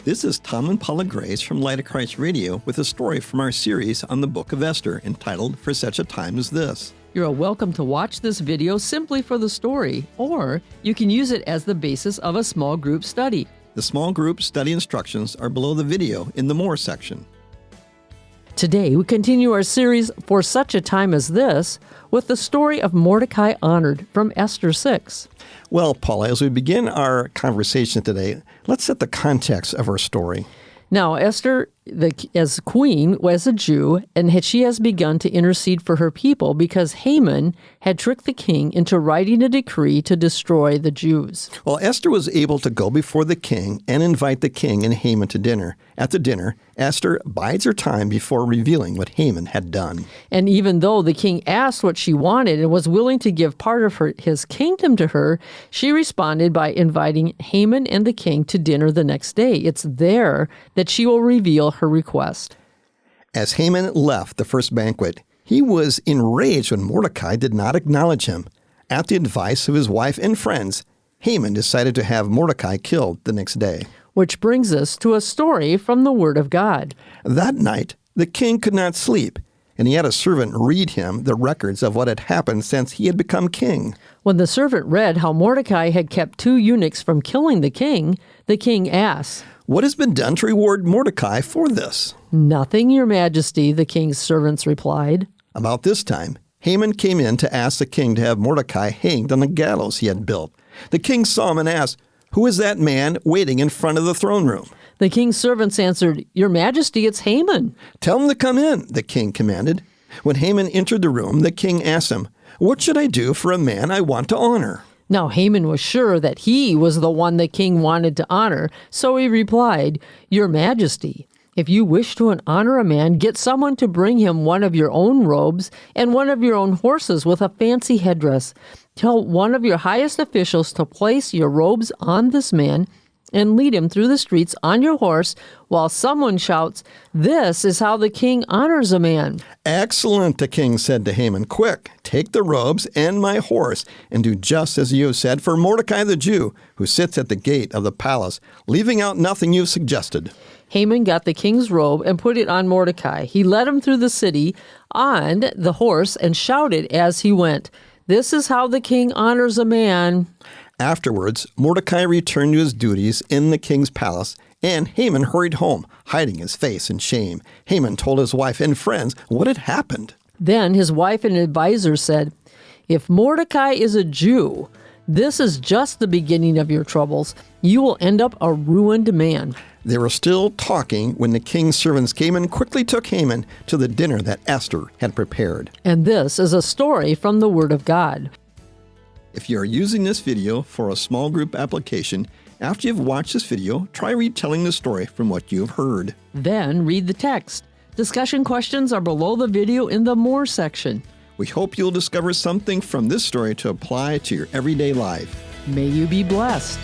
This is Tom and Paula Grace from Light of Christ Radio with a story from our series on the book of Esther entitled For Such a Time as This. You're welcome to watch this video simply for the story, or you can use it as the basis of a small group study. The small group study instructions are below the video in the More section. Today, we continue our series For Such a Time as This with the story of Mordecai Honored from Esther 6. Well, Paula, as we begin our conversation today, let's set the context of our story. Now, Esther, as queen, was a Jew, and she has begun to intercede for her people because Haman had tricked the king into writing a decree to destroy the Jews. Well, Esther was able to go before the king and invite the king and Haman to dinner. At the dinner, Esther bides her time before revealing what Haman had done. And even though the king asked what she wanted and was willing to give part of his kingdom to her, she responded by inviting Haman and the king to dinner the next day. It's there that she will reveal her request. As Haman left the first banquet, he was enraged when Mordecai did not acknowledge him. At the advice of his wife and friends, Haman decided to have Mordecai killed the next day. Which brings us to a story from the Word of God. That night, the king could not sleep, and he had a servant read him the records of what had happened since he had become king. When the servant read how Mordecai had kept 2 eunuchs from killing the king asked, "What has been done to reward Mordecai for this?" "Nothing, your majesty," the king's servants replied. About this time, Haman came in to ask the king to have Mordecai hanged on the gallows he had built. The king saw him and asked, "Who is that man waiting in front of the throne room?" The king's servants answered, "Your majesty, it's Haman." "Tell him to come in," the king commanded. When Haman entered the room, the king asked him, "What should I do for a man I want to honor?" Now Haman was sure that he was the one the king wanted to honor, so he replied, "Your majesty, if you wish to honor a man, get someone to bring him one of your own robes and one of your own horses with a fancy headdress. Tell one of your highest officials to place your robes on this man and lead him through the streets on your horse while someone shouts, 'This is how the king honors a man.'" "Excellent," the king said to Haman. "Quick, take the robes and my horse and do just as you have said for Mordecai the Jew, who sits at the gate of the palace, leaving out nothing you've suggested." Haman got the king's robe and put it on Mordecai. He led him through the city on the horse and shouted as he went, "This is how the king honors a man." Afterwards, Mordecai returned to his duties in the king's palace, and Haman hurried home, hiding his face in shame. Haman told his wife and friends what had happened. Then his wife and advisors said, "If Mordecai is a Jew, this is just the beginning of your troubles. You will end up a ruined man." They were still talking when the king's servants came and quickly took Haman to the dinner that Esther had prepared. And this is a story from the Word of God. If you are using this video for a small group application, after you've watched this video, try retelling the story from what you've heard. Then read the text. Discussion questions are below the video in the More section. We hope you'll discover something from this story to apply to your everyday life. May you be blessed.